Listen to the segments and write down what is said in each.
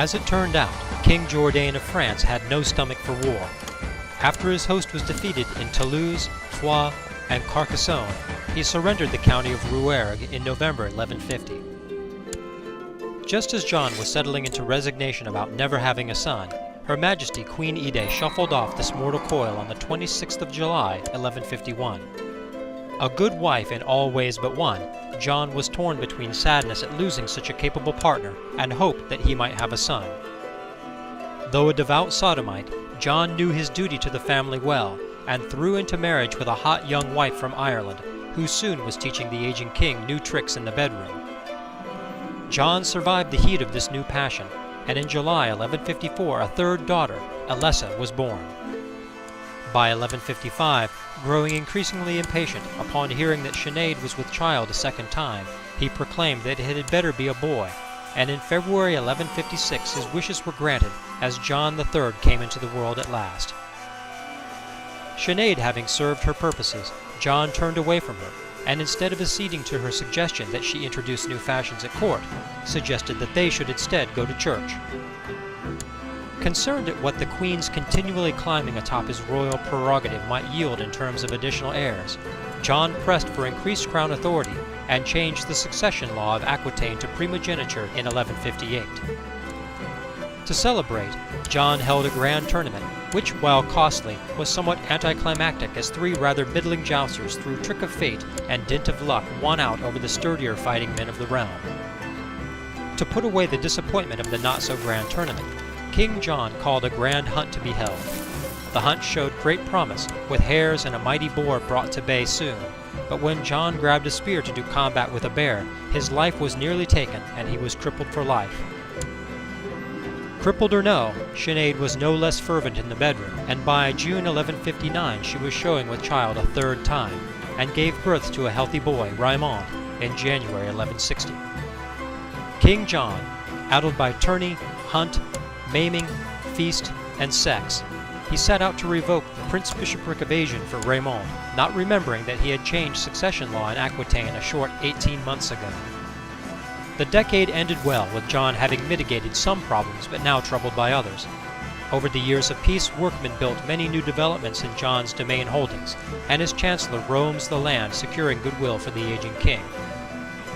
As it turned out, King Jourdain of France had no stomach for war. After his host was defeated in Toulouse, Troyes, and Carcassonne, he surrendered the county of Rouergue in November 1150. Just as John was settling into resignation about never having a son, Her Majesty Queen Ide shuffled off this mortal coil on the 26th of July, 1151. A good wife in all ways but one, John was torn between sadness at losing such a capable partner and hope that he might have a son. Though a devout sodomite, John knew his duty to the family well, and threw into marriage with a hot young wife from Ireland, who soon was teaching the aging king new tricks in the bedroom. John survived the heat of this new passion, and in July 1154 a third daughter, Alessa, was born. By 1155, growing increasingly impatient upon hearing that Sinead was with child a second time, he proclaimed that it had better be a boy, and in February 1156 his wishes were granted as John III came into the world at last. Sinead having served her purposes, John turned away from her, and instead of acceding to her suggestion that she introduce new fashions at court, suggested that they should instead go to church. Concerned at what the Queen's continually climbing atop his royal prerogative might yield in terms of additional heirs, John pressed for increased crown authority and changed the succession law of Aquitaine to primogeniture in 1158. To celebrate, John held a grand tournament, which, while costly, was somewhat anticlimactic as three rather middling jousters through trick of fate and dint of luck won out over the sturdier fighting men of the realm. To put away the disappointment of the not-so-grand tournament, King John called a grand hunt to be held. The hunt showed great promise, with hares and a mighty boar brought to bay soon, but when John grabbed a spear to do combat with a bear, his life was nearly taken and he was crippled for life. Crippled or no, Sinead was no less fervent in the bedroom, and by June 1159 she was showing with child a third time, and gave birth to a healthy boy, Raymond, in January 1160. King John, addled by tourney, hunt, maiming, feast, and sex, he set out to revoke the Prince-Bishopric of Agen for Raymond, not remembering that he had changed succession law in Aquitaine a short 18 months ago. The decade ended well, with John having mitigated some problems but now troubled by others. Over the years of peace, workmen built many new developments in John's domain holdings, and his chancellor roams the land securing goodwill for the aging king.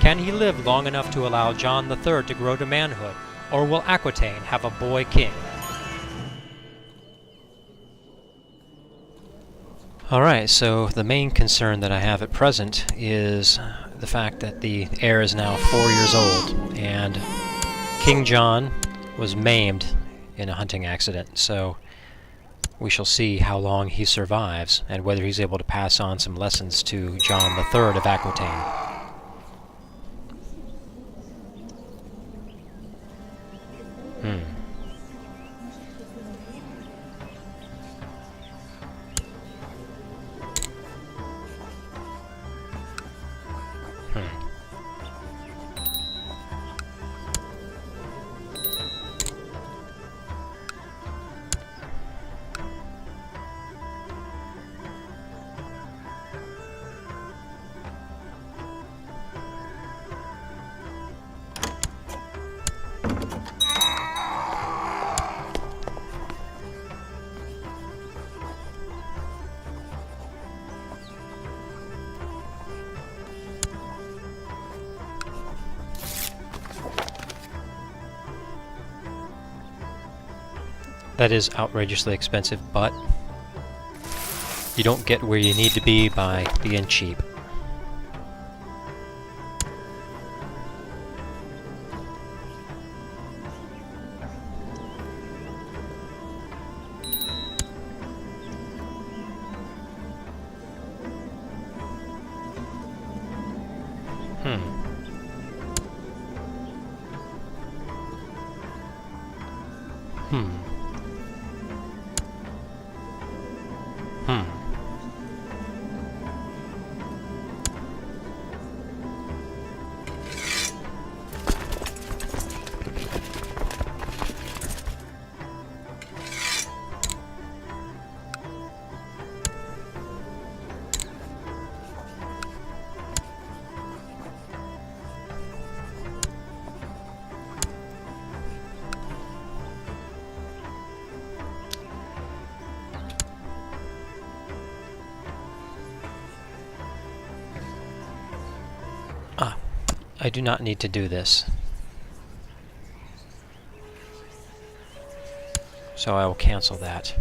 Can he live long enough to allow John III to grow to manhood, or will Aquitaine have a boy king? Alright, so the main concern that I have at present is the fact that the heir is now 4 years old, and King John was maimed in a hunting accident, so we shall see how long he survives and whether he's able to pass on some lessons to John III of Aquitaine. That is outrageously expensive, but you don't get where you need to be by being cheap. I do not need to do this. So I will cancel that.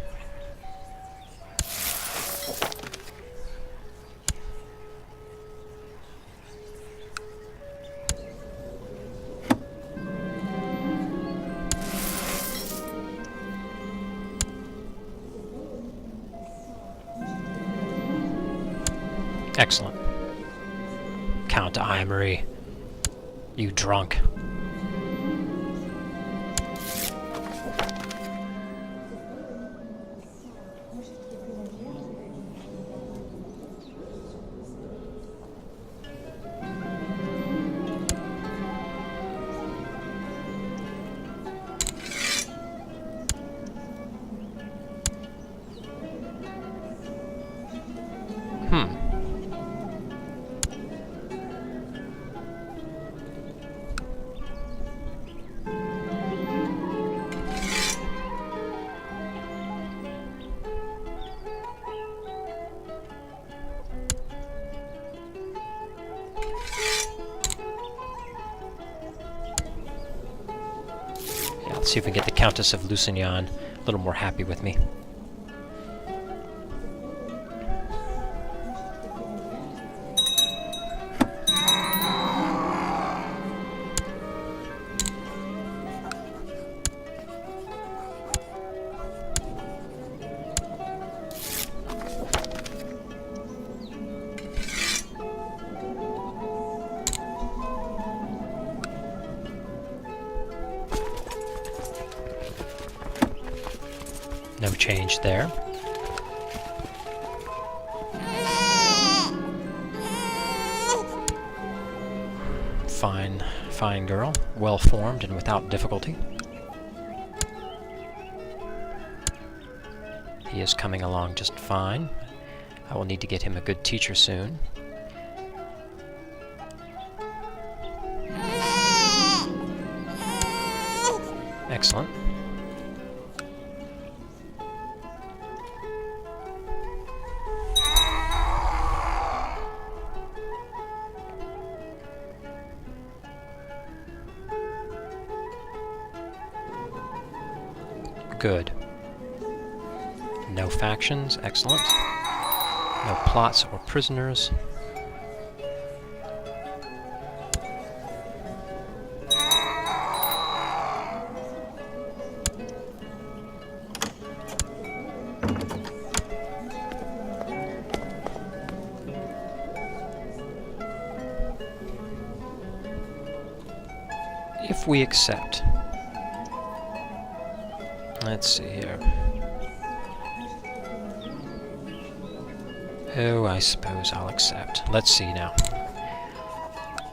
Excellent. Count Emery, you drunk. Let's see if we get the Countess of Lusignan a little more happy with me. No change there. Fine, fine girl. Well formed and without difficulty. He is coming along just fine. I will need to get him a good teacher soon. Excellent. Good. No factions, excellent. No plots or prisoners. If we accept. Let's see here. Oh, I suppose I'll accept. Let's see now.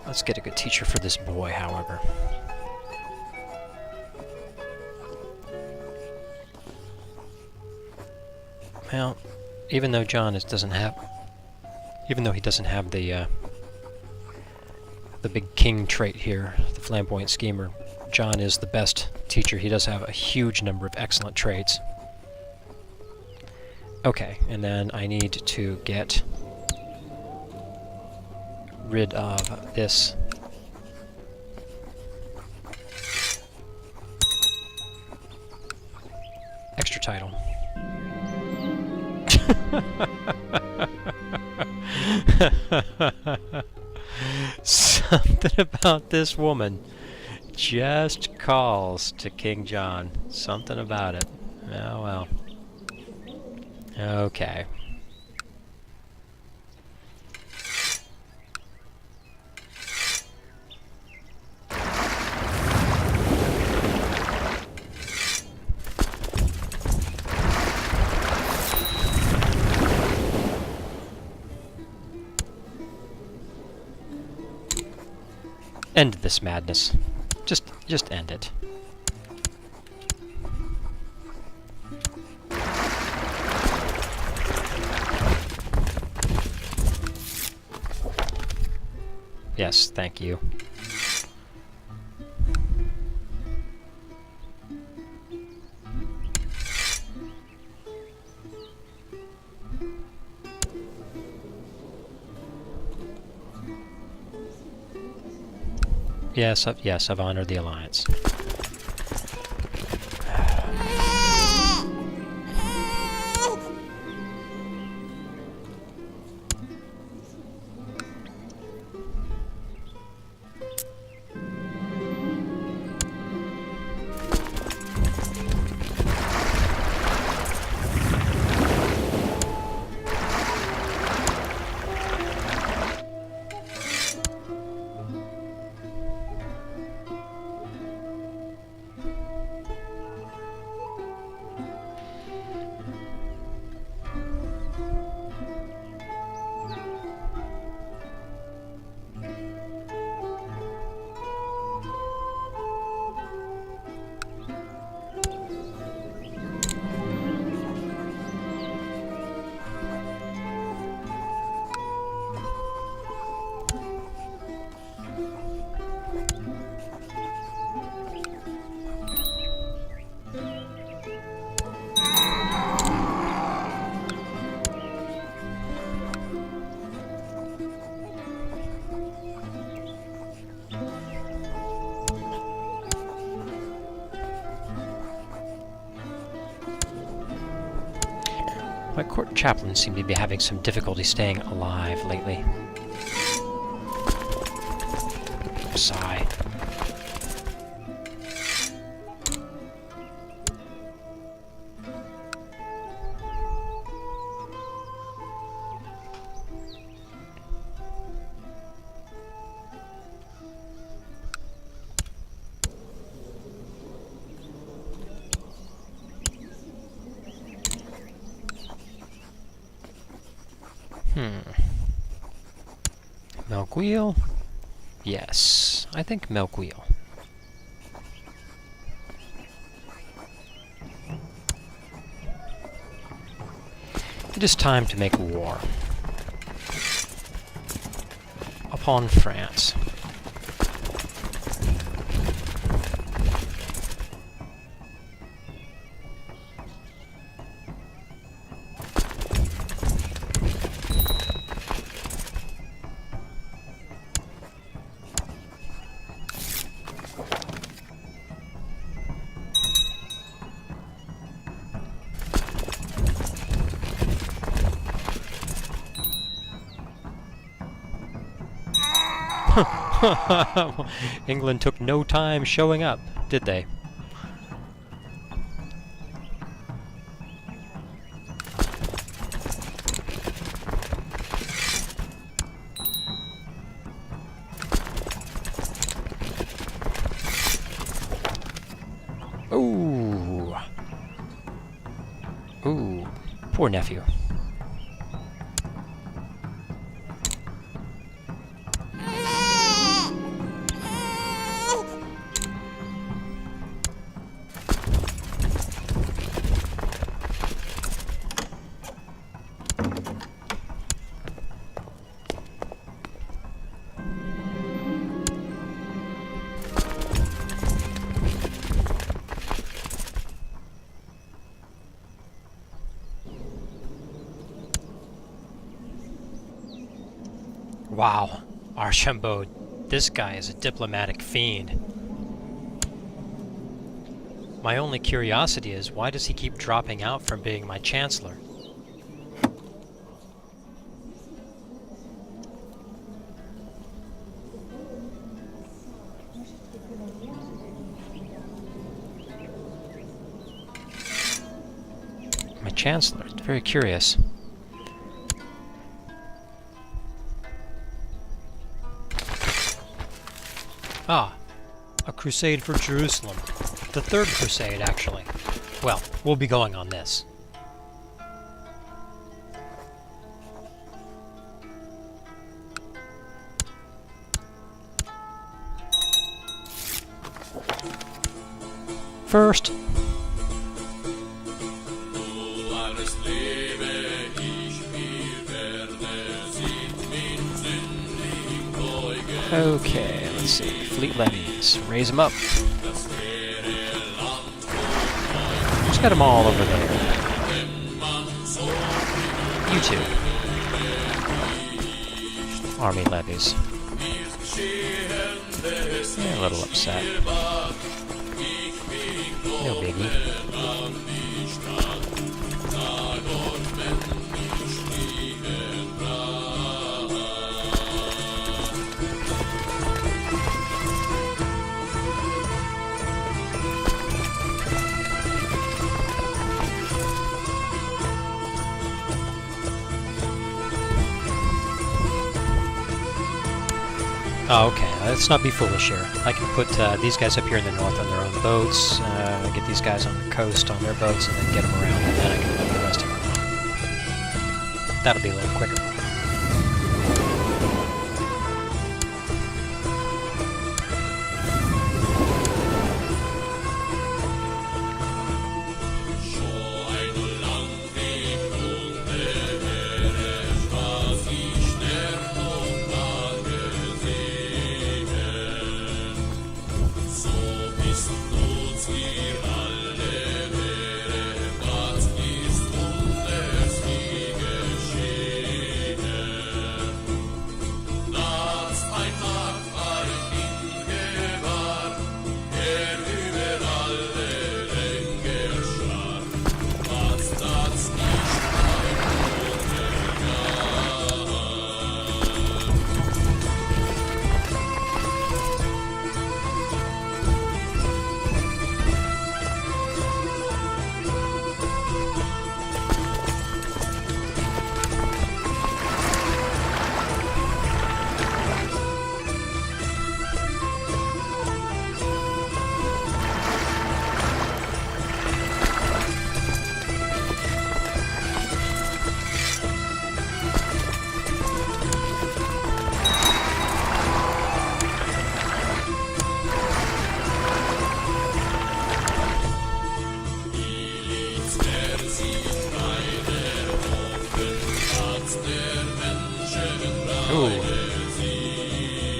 Let's get a good teacher for this boy, however. Well, even though John doesn't have the big king trait here, the flamboyant schemer, John is the best teacher. He does have a huge number of excellent traits. Okay, and then I need to get rid of this. Extra title. Something about this woman just calls to King John. Something about it. Oh well. Okay. End this madness. Just end it. Yes, thank you. Yes, yes, I've honored the alliance. My court chaplains seem to be having some difficulty staying alive lately. Sigh. Milk wheel? Yes, I think milk wheel. It is time to make war upon France. England took no time showing up, did they? Ooh. Ooh. Poor nephew. Wow, Archambault, this guy is a diplomatic fiend. My only curiosity is, why does he keep dropping out from being my chancellor? My chancellor, it's very curious. Ah, a crusade for Jerusalem. The third crusade, actually. Well, we'll be going on this. First, okay, let's see. Fleet levies. Raise them up. Just got them all over there. You two. Army levies. Yeah, a little upset. No biggie. Oh, okay. Let's not be foolish here. I can put these guys up here in the north on their own boats, get these guys on the coast on their boats, and then get them around, and then I can move the rest of them. That'll be a little quicker.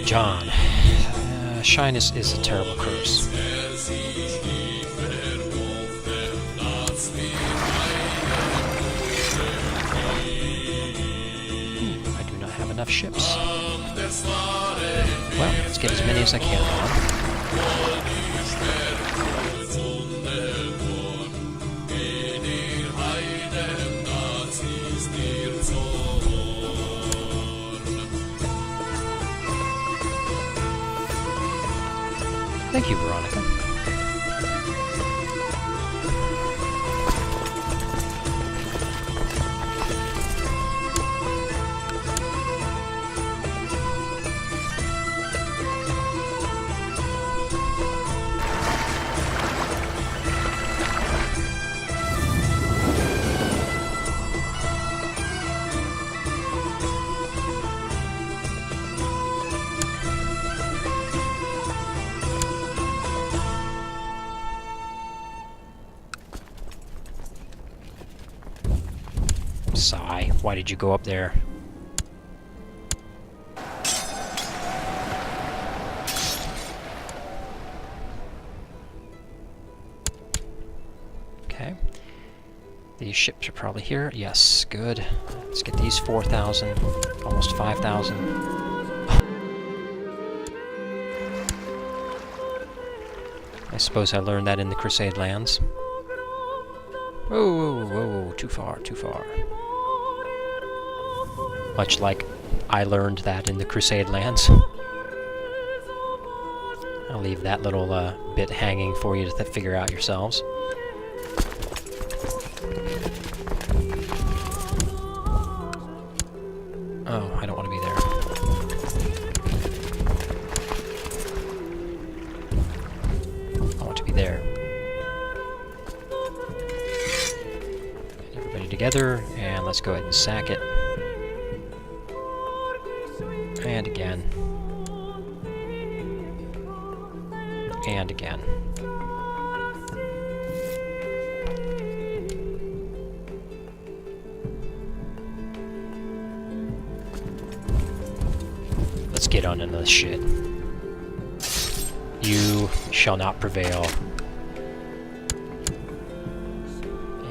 John. Shyness is a terrible curse. I do not have enough ships. Well, let's get as many as I can on. Thank you, Veronica. Sigh. Why did you go up there? Okay. These ships are probably here. Yes, good. Let's get these 4,000, almost 5,000. I suppose I learned that in the Crusade lands. Whoa, whoa, whoa, too far, too far. Much like I learned that in the Crusade lands. I'll leave that little bit hanging for you to figure out yourselves. Oh, I don't want to be there. I want to be there. Everybody together, and let's go ahead and sack it. And again. And again. Let's get on into this shit. You shall not prevail.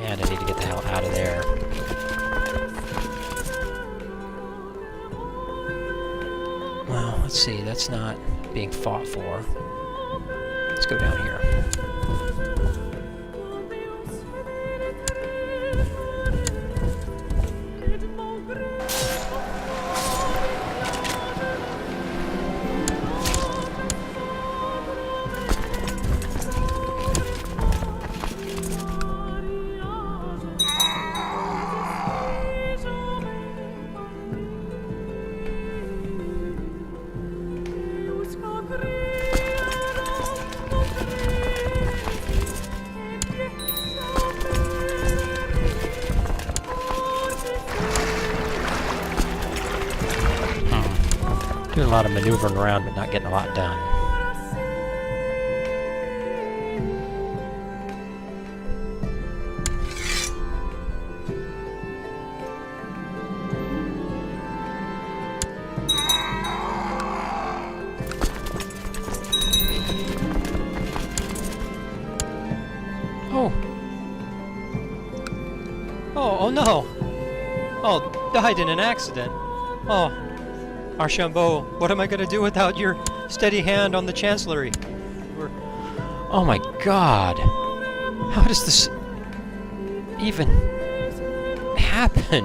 And I need to get the hell out of there. Well, let's see, that's not being fought for. Let's go down here. Doing a lot of maneuvering around, but not getting a lot done. Oh! Oh no! Oh, died in an accident. Oh. Archambault, what am I going to do without your steady hand on the chancellery? Oh my god! How does this even happen?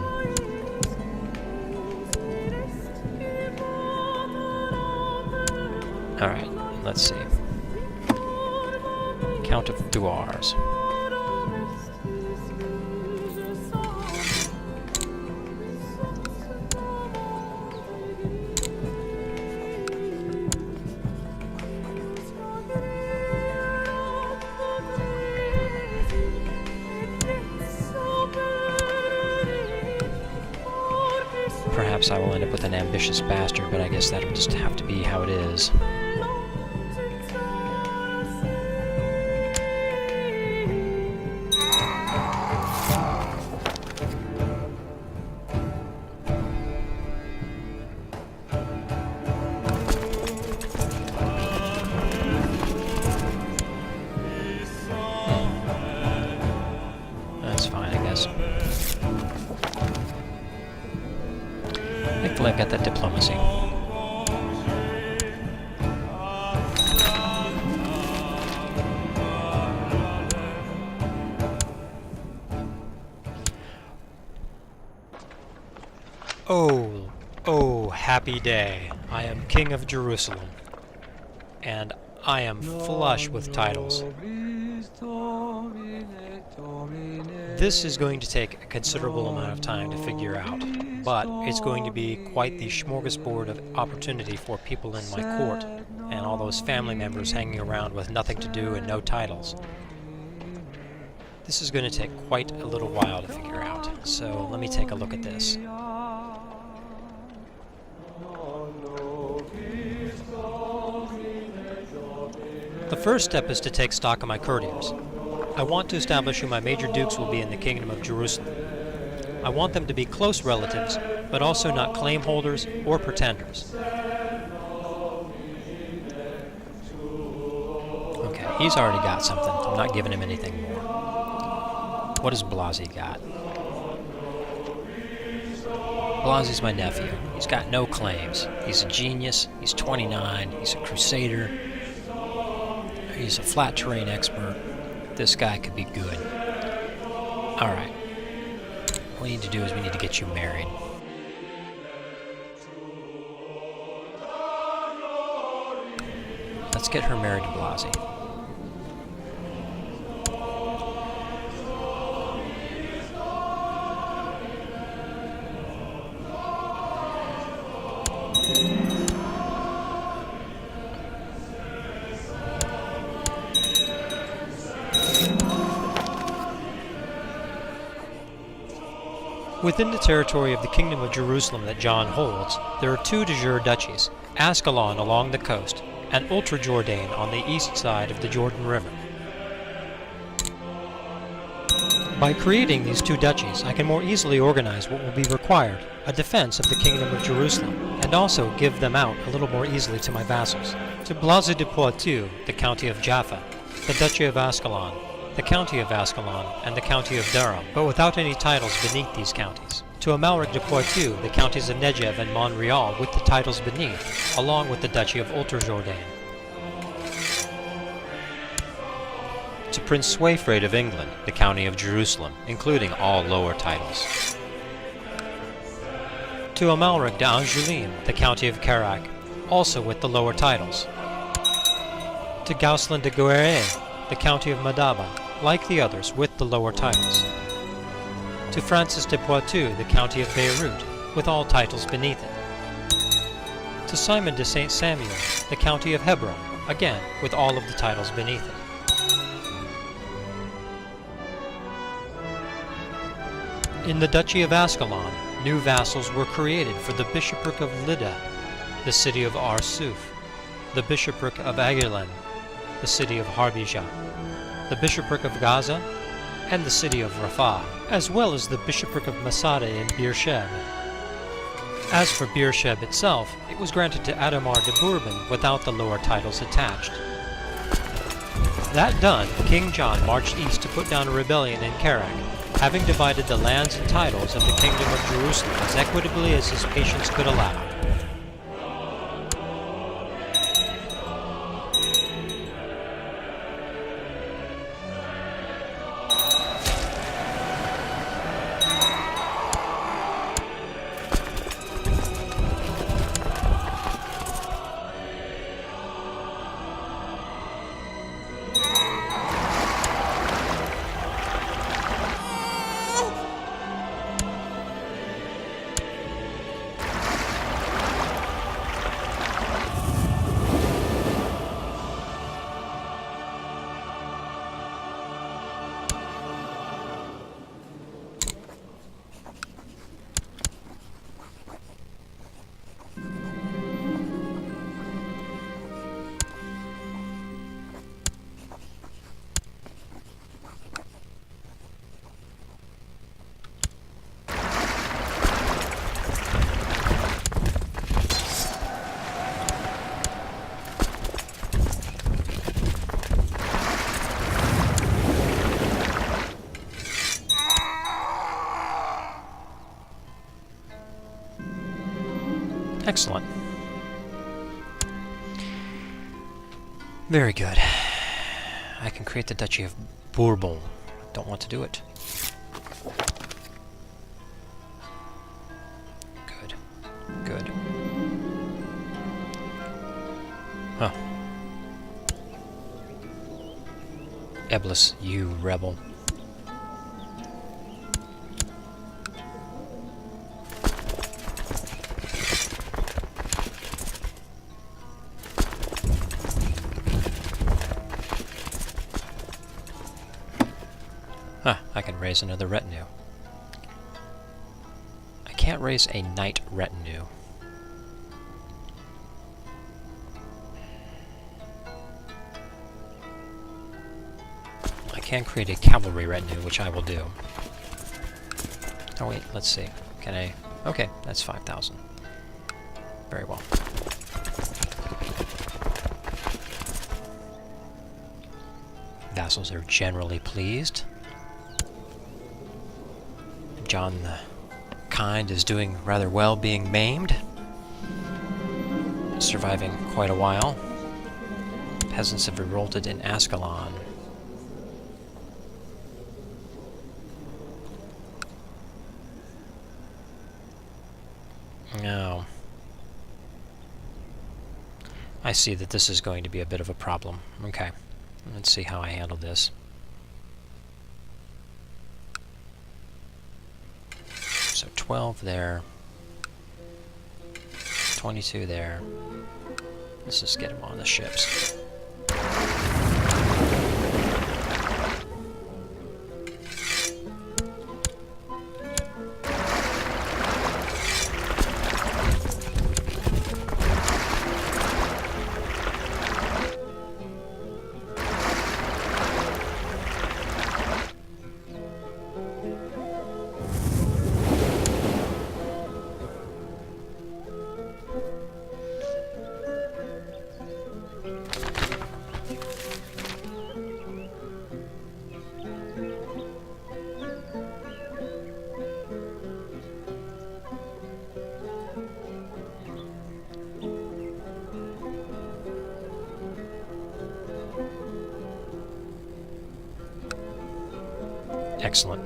Alright, let's see. Count of Thouars. Perhaps I will end up with an ambitious bastard, but I guess that'll just have to be how it is. That's fine, I guess. Thankfully I've got that diplomacy. Oh, happy day. I am King of Jerusalem. And I am flush with titles. This is going to take a considerable amount of time to figure out, but it's going to be quite the smorgasbord of opportunity for people in my court, and all those family members hanging around with nothing to do and no titles. This is going to take quite a little while to figure out, so let me take a look at this. The first step is to take stock of my courtiers. I want to establish who my major dukes will be in the Kingdom of Jerusalem. I want them to be close relatives, but also not claim holders or pretenders. Okay, he's already got something. I'm not giving him anything more. What does Blasi got? Blasi's my nephew. He's got no claims. He's a genius. He's 29. He's a Crusader. He's a flat terrain expert. This guy could be good. Alright. What we need to do is we need to get you married. Let's get her married to Blasi. Within the territory of the Kingdom of Jerusalem that John holds, there are two de jure duchies, Ascalon along the coast, and Ultra-Jourdain on the east side of the Jordan River. By creating these two duchies, I can more easily organize what will be required, a defense of the Kingdom of Jerusalem, and also give them out a little more easily to my vassals. To Blasi de Poitou, the county of Jaffa, the Duchy of Ascalon, the county of Ascalon, and the county of Durham, but without any titles beneath these counties. To Amalric de Poitou, the counties of Negev and Montreal with the titles beneath, along with the Duchy of Ultra-Jourdain. To Prince Swayfred of England, the county of Jerusalem, including all lower titles. To Amalric de Angoulême, the county of Carac, also with the lower titles. To Gaucelin de Guéret, the county of Madaba, like the others, with the lower titles. To Francis de Poitou, the county of Beirut, with all titles beneath it. To Simon de Saint Samuel, the county of Hebron, again with all of the titles beneath it. In the Duchy of Ascalon, new vassals were created for the bishopric of Lydda, the city of Arsuf, the bishopric of Aguilin, the city of Harbija, the bishopric of Gaza, and the city of Rafah, as well as the bishopric of Masada in Beersheba. As for Beersheba itself, it was granted to Adhemar de Bourbon without the lower titles attached. That done, King John marched east to put down a rebellion in Carac, having divided the lands and titles of the kingdom of Jerusalem as equitably as his patience could allow. Excellent. Very good. I can create the Duchy of Bourbon. Don't want to do it. Good. Good. Huh. Eblis, you rebel. Huh, I can raise another retinue. I can't raise a knight retinue. I can create a cavalry retinue, which I will do. Oh wait, let's see. Can I? Okay, that's 5,000. Very well. Vassals are generally pleased. Jehan the Kind is doing rather well being maimed. Surviving quite a while. Peasants have revolted in Ascalon. No. I see that this is going to be a bit of a problem. Okay. Let's see how I handle this. So 12 there. 22 there. Let's just get them on the ships. Excellent.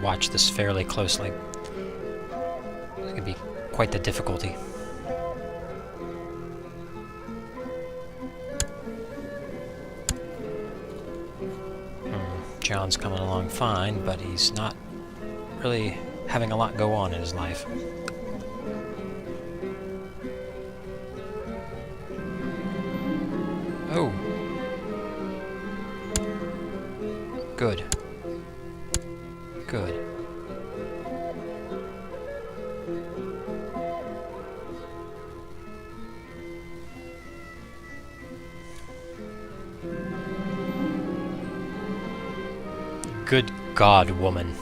Watch this fairly closely. This could be quite the difficulty. John's coming along fine, but he's not really having a lot go on in his life. Oh. Good. Good. Good God, woman.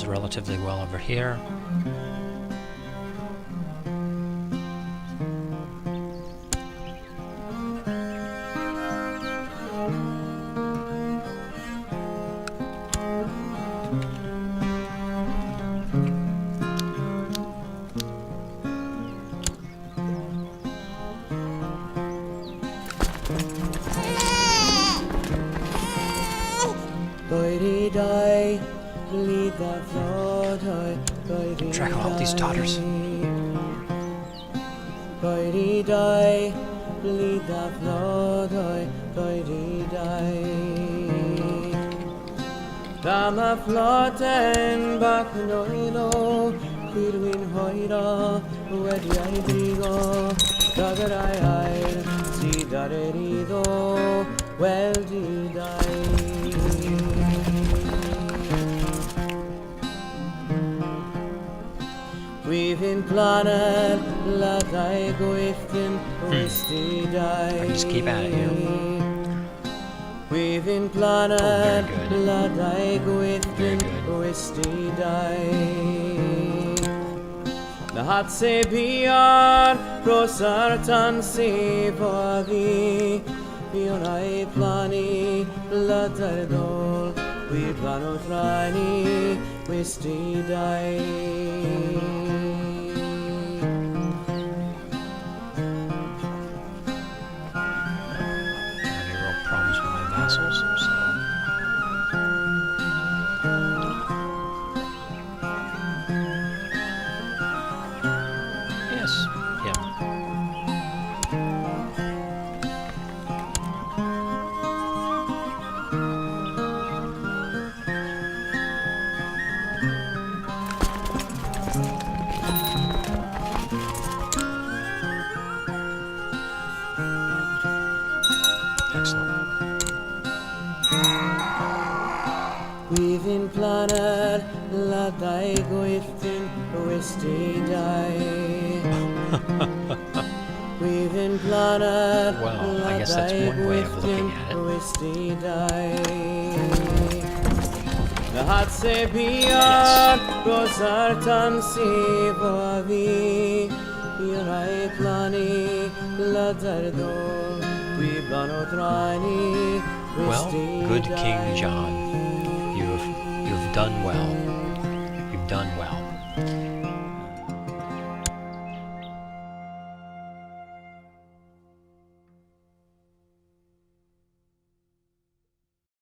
Relatively well over here. Track all these daughters. Dama floten bak noilo, Quirwin hoira, Wedjai brigo, Dagarai air, Sidarerido, well did I. We've in planet, la dai goiftin, Wisti dai. Just keep at it, you know. We've in planet, la dai goiftin, Wisti dai. Lahat se biar, prosartan se vagi, Pionai plani, la tardol, we plano trani, Wisti dai. We've in planet, la dai goiftin, Wisti dai. We've in planet, well, I guess that's one way of looking at it. Wisti dai. Lahat se biar, prosartan se vavi, Pionai plani, la tardol, Well, good King John, you've done well.